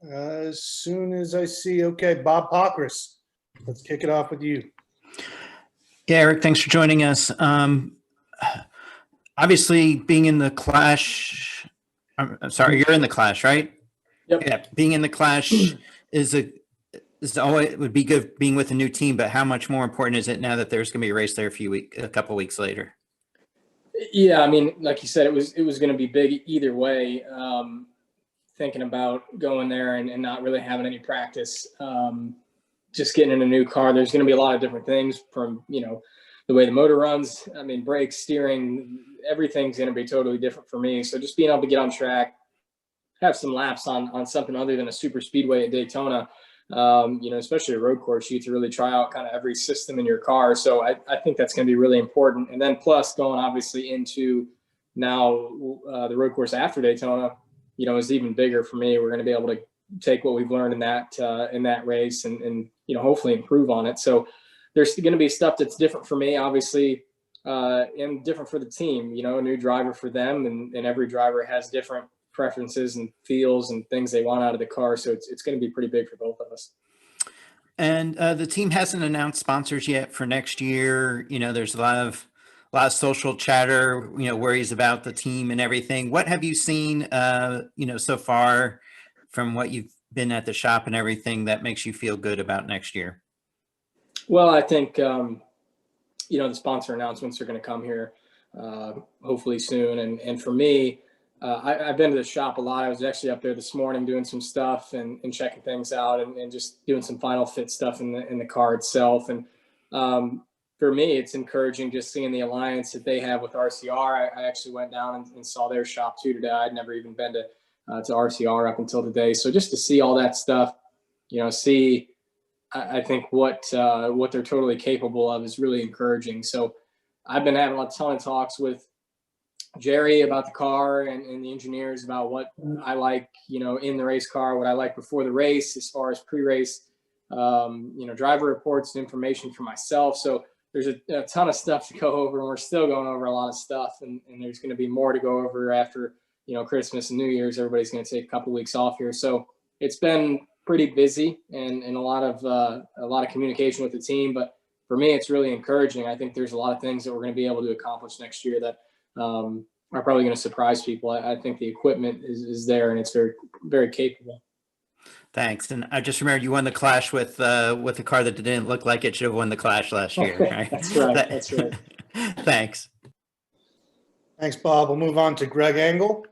As soon as I see, okay, Bob Pockris, let's kick it off with you. Yeah, Eric, thanks for joining us. Obviously, being in the Clash, I'm sorry, you're in the Clash, right? Yep. Yeah, being in the Clash is always would be good being with a new team, but how much more important is it now that there's going to be a race there a couple weeks later? Yeah, I mean, like you said, it was going to be big either way. Thinking about going there and not really having any practice, just getting in a new car. There's going to be a lot of different things from, the way the motor runs. I mean, brakes, steering, everything's going to be totally different for me. So just being able to get on track, have some laps on something other than a super speedway at Daytona, especially a road course, you get to really try out kind of every system in your car. So I think that's going to be really important. And then plus going obviously into now the road course after Daytona, is even bigger for me. We're going to be able to take what we've learned in that race and hopefully improve on it. So there's going to be stuff that's different for me, obviously, and different for the team, a new driver for them. And every driver has different preferences and feels and things they want out of the car. So it's going to be pretty big for both of us. And the team hasn't announced sponsors yet for next year. There's a lot of social chatter, worries about the team and everything. What have you seen, so far from what you've been at the shop and everything that makes you feel good about next year? Well, I think, the sponsor announcements are going to come here hopefully soon. And for me, I've been to the shop a lot. I was actually up there this morning doing some stuff and checking things out and just doing some final fit stuff in the car itself. And for me, it's encouraging just seeing the alliance that they have with RCR. I actually went down and saw their shop too today. I'd never even been to RCR up until today. So just to see all that stuff, I think what they're totally capable of is really encouraging. So I've been having a ton of talks with Jerry about the car and the engineers about what I like, in the race car, what I like before the race, as far as pre-race, driver reports and information for myself. So there's a ton of stuff to go over, and we're still going over a lot of stuff. And there's going to be more to go over after, Christmas and New Year's. Everybody's going to take a couple weeks off here. So it's been pretty busy and a lot of communication with the team. But for me, it's really encouraging. I think there's a lot of things that we're going to be able to accomplish next year that are probably going to surprise people. I think the equipment is there and it's very, very capable. Thanks. And I just remembered you won the Clash with a car that didn't look like it should have won the Clash last year. Right? That's right. That's right. Thanks. Thanks, Bob. We'll move on to Greg Engel.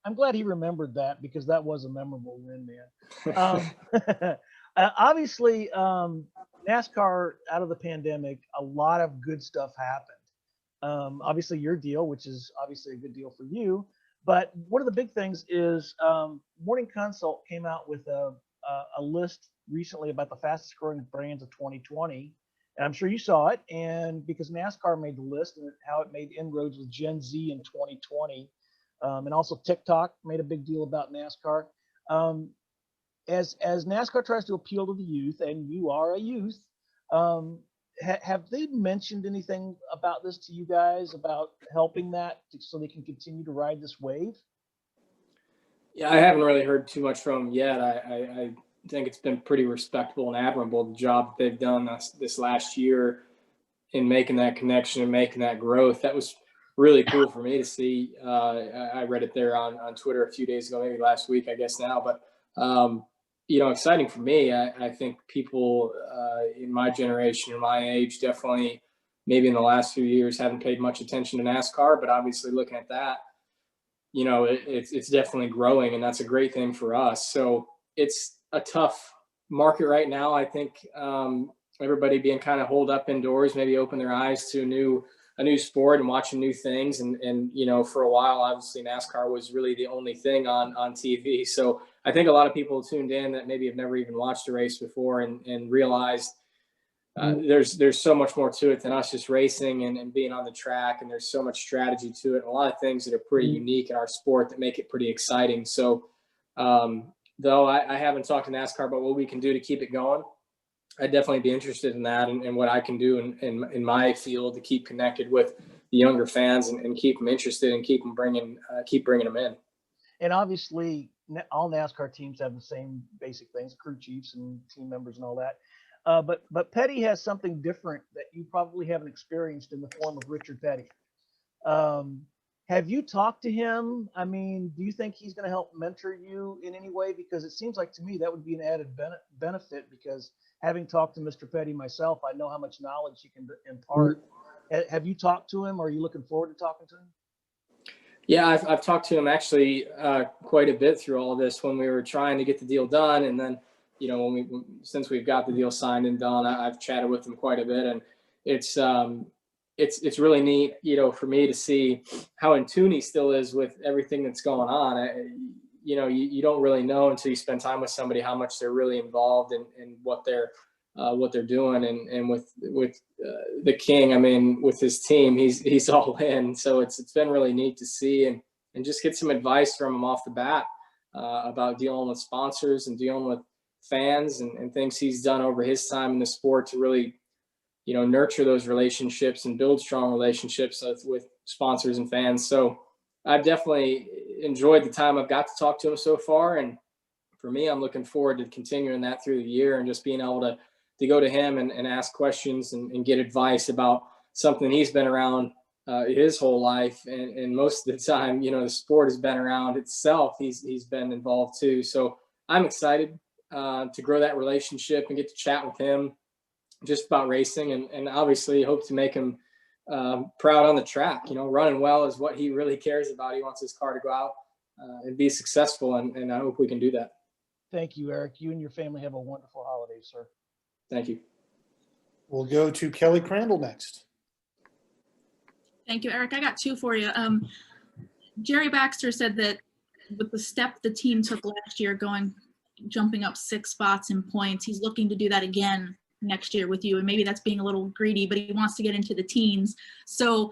I'm glad he remembered that because that was a memorable win, man. Obviously, NASCAR out of the pandemic, a lot of good stuff happened. Obviously, your deal, which is obviously a good deal for you. But one of the big things is Morning Consult came out with a list recently about the fastest growing brands of 2020. And I'm sure you saw it. And because NASCAR made the list and how it made inroads with Gen Z in 2020. And also TikTok made a big deal about NASCAR. As NASCAR tries to appeal to the youth, and you are a youth, have they mentioned anything about this to you guys about helping that so they can continue to ride this wave? Yeah, I haven't really heard too much from them yet. I think it's been pretty respectable and admirable, the job that they've done this last year in making that connection and making that growth. That was really cool for me to see. I read it there on Twitter a few days ago, maybe last week, I guess now. But, exciting for me. I think people in my generation or my age definitely maybe in the last few years haven't paid much attention to NASCAR. But obviously looking at that, it's definitely growing, and that's a great thing for us. So it's a tough market right now. I think everybody being kind of holed up indoors, maybe open their eyes to a new sport and watching new things. And for a while, obviously NASCAR was really the only thing on TV. So I think a lot of people tuned in that maybe have never even watched a race before and realized there's so much more to it than us just racing and being on the track. And there's so much strategy to it. And a lot of things that are pretty unique in our sport that make it pretty exciting. So though I haven't talked to NASCAR about what we can do to keep it going, I'd definitely be interested in that and what I can do in my field to keep connected with the younger fans and keep them interested and keep bringing them in. And obviously, all NASCAR teams have the same basic things, crew chiefs and team members and all that. But Petty has something different that you probably haven't experienced in the form of Richard Petty. Have you talked to him? I mean, do you think he's going to help mentor you in any way? Because it seems like to me that would be an added benefit, because having talked to Mr. Petty myself, I know how much knowledge he can impart. Have you talked to him? Or are you looking forward to talking to him? Yeah, I've talked to him actually quite a bit through all of this when we were trying to get the deal done. And then, you know, since we've got the deal signed and done, I've chatted with him quite a bit. And it's really neat, you know, for me to see how in tune he still is with everything that's going on. You know, you don't really know until you spend time with somebody how much they're really involved in what they're doing. And with the King, I mean, with his team, he's all in. So it's been really neat to see and just get some advice from him off the bat about dealing with sponsors and dealing with fans and things he's done over his time in the sport to really, you know, nurture those relationships and build strong relationships with sponsors and fans. So I've definitely enjoyed the time I've got to talk to him so far. And for me, I'm looking forward to continuing that through the year and just being able to go to him and ask questions and get advice about something he's been around his whole life. And most of the time, you know, the sport has been around itself. He's been involved too. So I'm excited to grow that relationship and get to chat with him just about racing, and obviously hope to make him proud on the track. You know, running well is what he really cares about. He wants his car to go out and be successful, and I hope we can do that. Thank you, Eric. You and your family have a wonderful holiday, sir. Thank you. We'll go to Kelly Crandall next. Thank you, Eric. I got two for you. Jerry Baxter said that with the step the team took last year, jumping up 6 spots in points, he's looking to do that again next year with you. And maybe that's being a little greedy, but he wants to get into the teens. So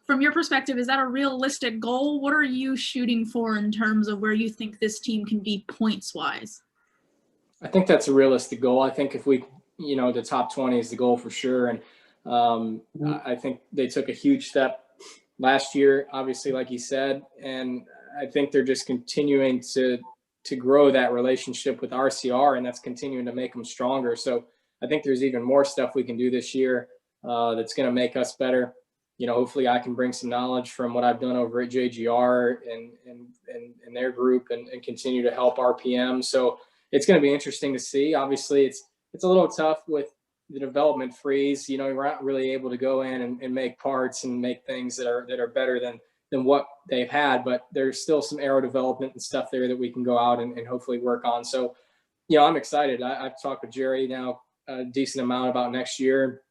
from your perspective, is that a realistic goal? What are you shooting for in terms of where you think this team can be points wise? I think that's a realistic goal. I think if we, you know, the top 20 is the goal for sure. And I think they took a huge step last year, obviously, like you said, and I think they're just continuing to grow that relationship with RCR, and that's continuing to make them stronger. So I think there's even more stuff we can do this year that's going to make us better. You know, hopefully I can bring some knowledge from what I've done over at JGR and their group and continue to help RPM. So it's going to be interesting to see. Obviously, it's a little tough with the development freeze. You know, we're not really able to go in and make parts and make things that are better than what they've had, but there's still some aero development and stuff there that we can go out and hopefully work on. So, you know, I'm excited. I've talked with Jerry now a decent amount about next year.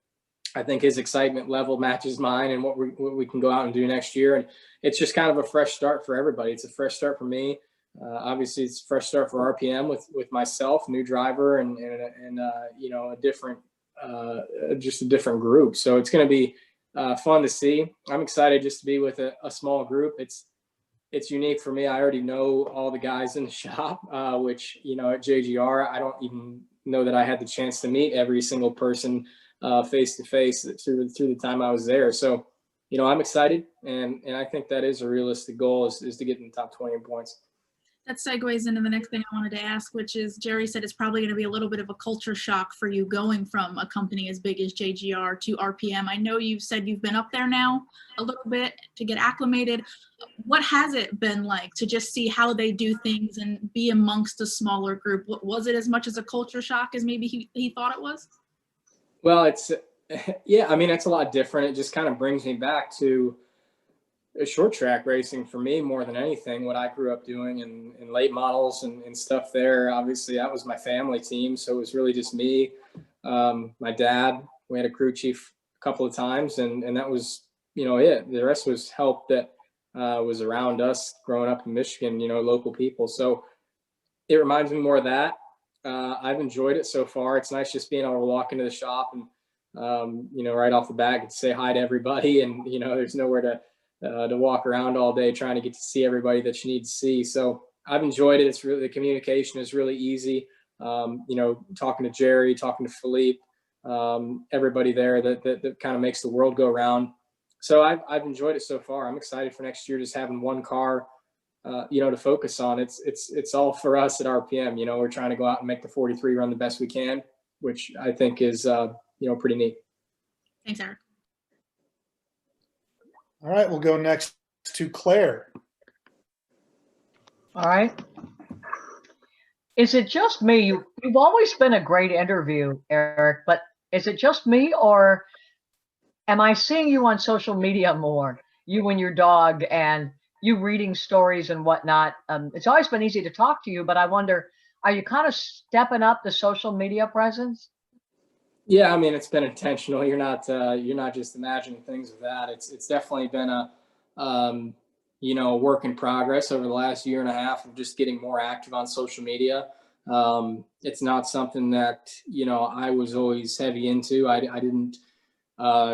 I think his excitement level matches mine and what we can go out and do next year. And it's just kind of a fresh start for everybody. It's a fresh start for me. Obviously it's a fresh start for RPM with myself, new driver and you know, just a different group. So it's going to be fun to see. I'm excited just to be with a small group. It's unique for me. I already know all the guys in the shop, which, you know, at JGR, I don't even know that I had the chance to meet every single person face to face through the time I was there. So, you know, I'm excited, and I think that is a realistic goal is to get in the top 20 in points. That segues into the next thing I wanted to ask, which is Jerry said it's probably going to be a little bit of a culture shock for you going from a company as big as JGR to RPM. I know you've said you've been up there now a little bit to get acclimated. What has it been like to just see how they do things and be amongst a smaller group? Was it as much as a culture shock as maybe he thought it was? Well, yeah, I mean, it's a lot different. It just kind of brings me back to short track racing for me more than anything, what I grew up doing in late models and stuff there. Obviously that was my family team. So it was really just me, my dad. We had a crew chief a couple of times and that was, you know, it. The rest was help that was around us growing up in Michigan, you know, local people. So it reminds me more of that. I've enjoyed it so far. It's nice just being able to walk into the shop and, you know, right off the bat, get to say hi to everybody. And, you know, there's nowhere to walk around all day trying to get to see everybody that you need to see. So I've enjoyed it. It's really, the communication is really easy. You know, talking to Jerry, talking to Philippe, everybody there that kind of makes the world go round. So I've enjoyed it so far. I'm excited for next year, just having one car, to focus on. It's all for us at RPM. We're trying to go out and make the 43 run the best we can, which I think is, pretty neat. Thanks, Eric. All right, we'll go next to Claire. All right. Is it just me? You've always been a great interview, Eric, but is it just me, or am I seeing you on social media more? You and your dog, and you reading stories and whatnot. It's always been easy to talk to you, but I wonder, are you kind of stepping up the social media presence? Yeah, I mean, it's been intentional. You're not just imagining things with that. It's definitely been a work in progress over the last year and a half of just getting more active on social media. It's not something that, I was always heavy into. I didn't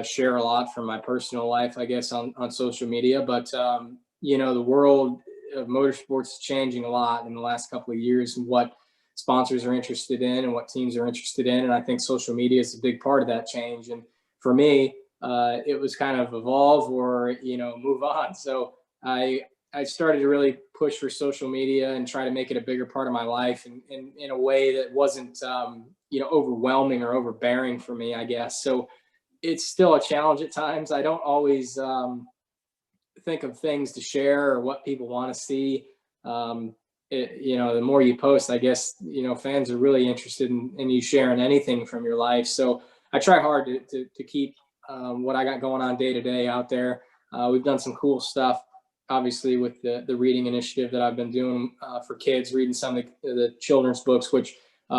share a lot from my personal life, I guess, on social media, but the world of motorsports is changing a lot in the last couple of years, and what sponsors are interested in and what teams are interested in. And I think social media is a big part of that change. And for me, it was kind of evolve or, move on. So I started to really push for social media and try to make it a bigger part of my life, and in a way that wasn't, overwhelming or overbearing for me, I guess. So it's still a challenge at times. I don't always think of things to share or what people want to see. The more you post, I guess, fans are really interested in you sharing anything from your life. So I try hard to keep what I got going on day to day out there. We've done some cool stuff, obviously, with the reading initiative that I've been doing for kids, reading some of the children's books, which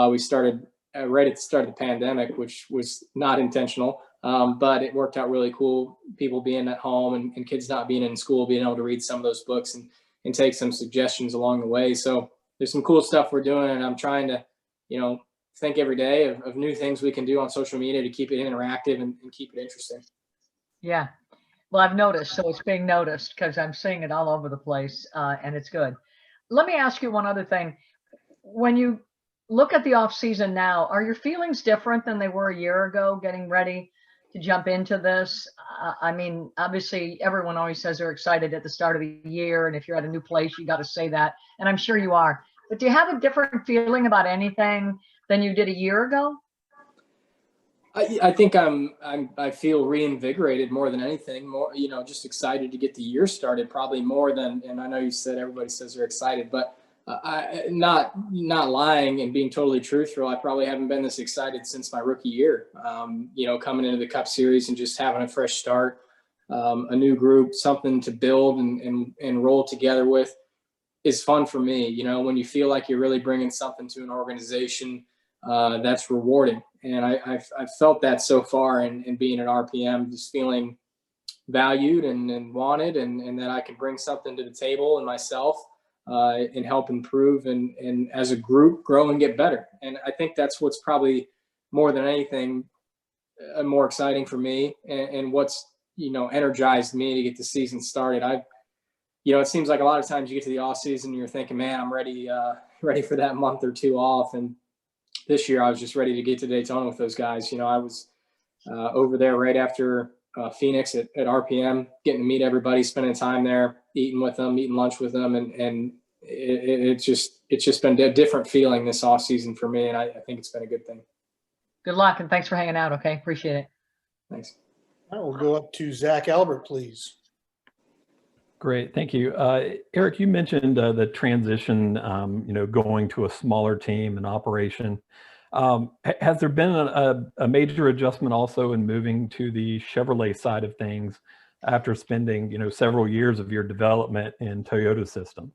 we started right at the start of the pandemic, which was not intentional, but it worked out really cool. People being at home and kids not being in school, being able to read some of those books and take some suggestions along the way. So there's some cool stuff we're doing, and I'm trying to, think every day of new things we can do on social media to keep it interactive and keep it interesting. Yeah. Well, I've noticed, so it's being noticed because I'm seeing it all over the place, and it's good. Let me ask you one other thing. When you look at the off season now, are your feelings different than they were a year ago, getting ready to jump into this? I mean, obviously, everyone always says they're excited at the start of the year, and if you're at a new place, you got to say that, and I'm sure you are. But do you have a different feeling about anything than you did a year ago? I think I feel reinvigorated more than anything. More, just excited to get the year started. Probably more than. And I know you said everybody says they're excited, but not lying and being totally truthful. I probably haven't been this excited since my rookie year. Coming into the Cup Series and just having a fresh start, a new group, something to build and roll together with, is fun for me. When you feel like you're really bringing something to an organization, that's rewarding. And I've felt that so far in being at RPM, just feeling valued and wanted, and that I can bring something to the table and myself and help improve and as a group grow and get better. And I think that's what's probably more than anything more exciting for me, and what's energized me to get the season started. It seems like a lot of times you get to the off season and you're thinking, man, I'm ready for that month or two off. And this year I was just ready to get to Daytona with those guys. I was over there right after Phoenix at RPM, getting to meet everybody, spending time there, eating with them, eating lunch with them. And it's just been a different feeling this off season for me. And I think it's been a good thing. Good luck, and thanks for hanging out. Okay. Appreciate it. Thanks. All right, we'll go up to Zach Albert, please. Great, thank you. Eric, you mentioned the transition, going to a smaller team and operation. Has there been a major adjustment also in moving to the Chevrolet side of things after spending, several years of your development in Toyota system?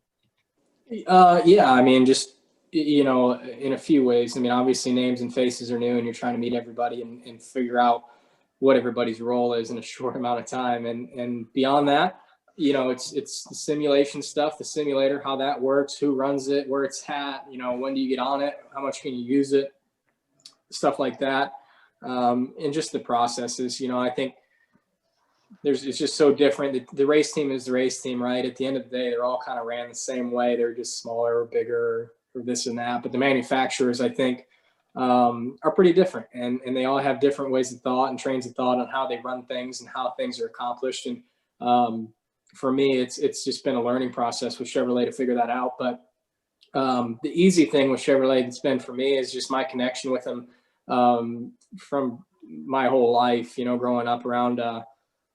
Yeah, I mean, just, in a few ways. I mean, obviously names and faces are new, and you're trying to meet everybody and figure out what everybody's role is in a short amount of time. And beyond that, it's the simulation stuff, the simulator, how that works, who runs it, where it's at, when do you get on it, how much can you use it, stuff like that. And just the processes, I think it's just so different. The race team is the race team, right? At the end of the day, they're all kind of ran the same way. They're just smaller or bigger or this and that. But the manufacturers, I think, are pretty different, and they all have different ways of thought and trains of thought on how they run things and how things are accomplished. And for me, it's just been a learning process with Chevrolet to figure that out. But the easy thing with Chevrolet that's been for me is just my connection with them from my whole life, growing up around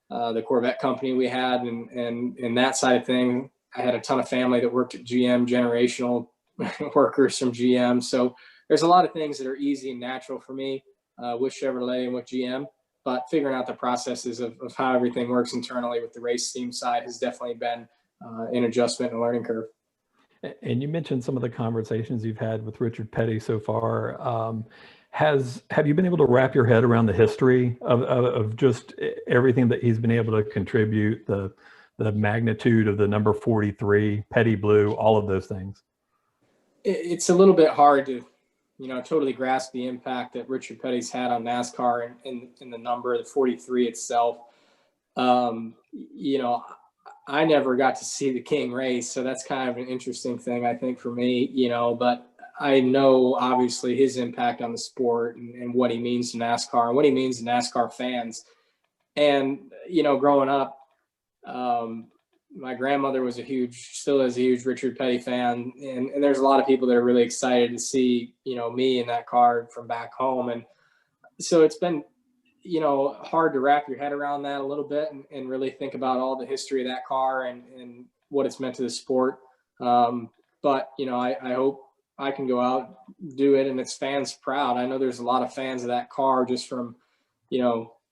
the Corvette company we had, and that side of thing. I had a ton of family that worked at GM, generational workers from GM. So there's a lot of things that are easy and natural for me with Chevrolet and with GM, but figuring out the processes of how everything works internally with the race team side has definitely been an adjustment and a learning curve. And you mentioned some of the conversations you've had with Richard Petty so far. Have you been able to wrap your head around the history of just everything that he's been able to contribute, the magnitude of the number 43, Petty Blue, all of those things? It's a little bit hard to, totally grasp the impact that Richard Petty's had on NASCAR and the number, the 43 itself. I never got to see the King race, so that's kind of an interesting thing, I think, for me, but I know obviously his impact on the sport and what he means to NASCAR and what he means to NASCAR fans. And, growing up, my grandmother still is a huge Richard Petty fan. And there's a lot of people that are really excited to see, me in that car from back home. And so it's been, hard to wrap your head around that a little bit and really think about all the history of that car and what it's meant to the sport. But, I hope I can go out, do it, and its fans proud. I know there's a lot of fans of that car just from,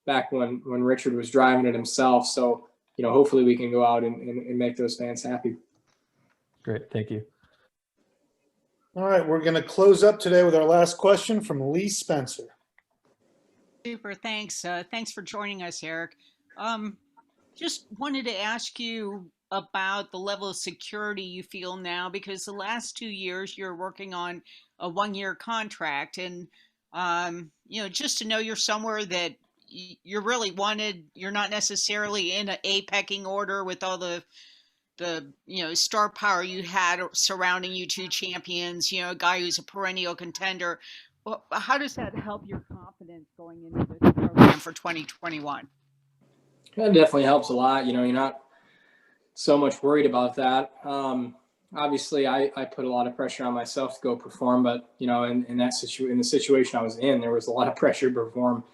back when Richard was driving it himself. So, hopefully we can go out and make those fans happy. Great. Thank you. All right, we're going to close up today with our last question from Lee Spencer. Super, thanks. Thanks for joining us, Erik. Just wanted to ask you about the level of security you feel now, because the last 2 years you're working on a 1-year contract, and just to know you're somewhere that you're really wanted. You're not necessarily in a pecking order with all the star power you had surrounding you, 2 champions, a guy who's a perennial contender. Well, how does that help your confidence going into this program for 2021? That definitely helps a lot. You're not so much worried about that. Obviously I put a lot of pressure on myself to go perform, but in the situation I was in, there was a lot of pressure to perform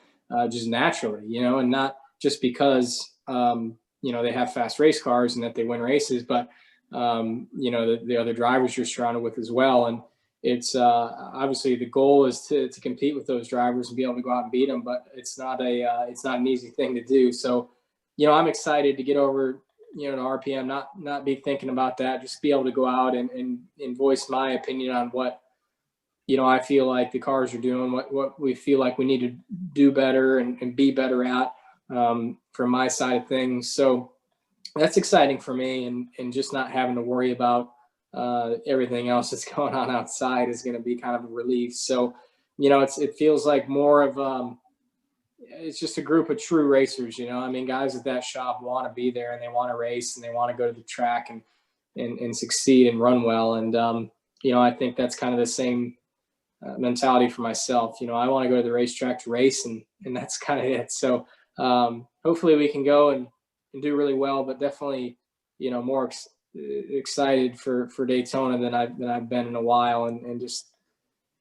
just naturally, and not just because, they have fast race cars and that they win races, but, the other drivers you're surrounded with as well. And it's obviously the goal is to compete with those drivers and be able to go out and beat them, but it's not an easy thing to do. So, I'm excited to get over, to RPM, not be thinking about that, just be able to go out and voice my opinion on what, I feel like the cars are doing, what we feel like we need to do better and be better at from my side of things. So that's exciting for me, and just not having to worry about everything else that's going on outside is going to be kind of a relief. So, it feels like more of it's just a group of true racers, guys at that shop want to be there and they want to race and they want to go to the track and succeed and run well. And, I think that's kind of the same mentality for myself. I want to go to the racetrack to race, and that's kind of it. So hopefully we can go and do really well, but definitely, more excited for Daytona than I've been in a while. And just,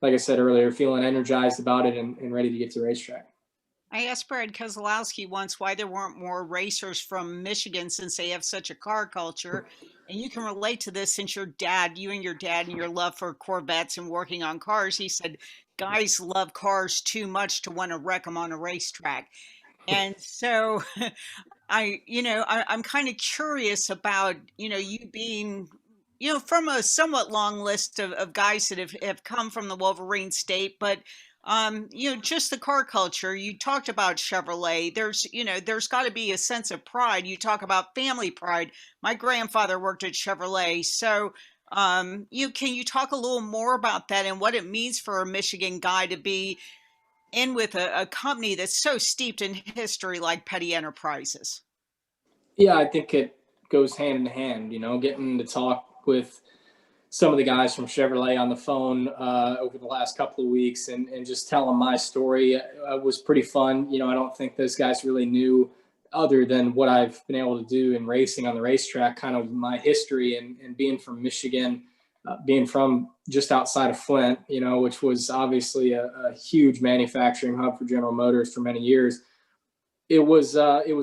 like I said earlier, feeling energized about it and ready to get to the racetrack. I asked Brad Keselowski once why there weren't more racers from Michigan, since they have such a car culture. And you can relate to this since you and your dad and your love for Corvettes and working on cars. He said, guys love cars too much to want to wreck them on a racetrack. And so I'm kind of curious about, you being, from a somewhat long list of guys that have come from the Wolverine state, but just the car culture. You talked about Chevrolet. There's got to be a sense of pride. You talk about family pride. My grandfather worked at Chevrolet. So, can you talk a little more about that and what it means for a Michigan guy to be in with a company that's so steeped in history like Petty Enterprises? Yeah, I think it goes hand in hand, getting to talk with some of the guys from Chevrolet on the phone over the last couple of weeks and just tell them my story was pretty fun. I don't think those guys really knew other than what I've been able to do in racing on the racetrack, kind of my history and being from Michigan, being from just outside of Flint, you know, which was obviously a huge manufacturing hub for General Motors for many years. It was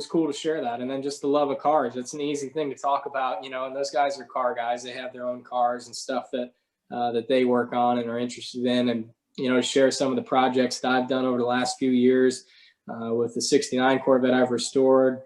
cool to share that. And then just the love of cars. It's an easy thing to talk about, you know, and those guys are car guys. They have their own cars and stuff that they work on and are interested in. And, you know, to share some of the projects that I've done over the last few years with the 69 Corvette I've restored,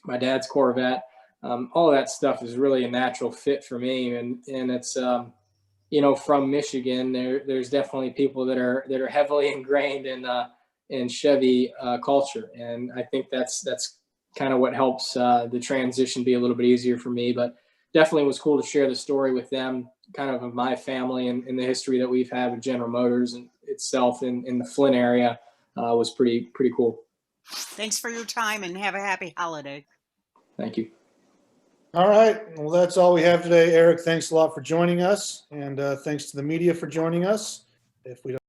my dad's Corvette, all of that stuff is really a natural fit for me. And it's, you know, from Michigan, there's definitely people that are heavily ingrained in Chevy culture. And I think that's kind of what helps the transition be a little bit easier for me, but definitely was cool to share the story with them, kind of my family and the history that we've had with General Motors and itself in the Flint area was pretty cool. Thanks for your time and have a happy holiday. Thank you. All right. Well, that's all we have today. Erik, thanks a lot for joining us. And thanks to the media for joining us. If we don't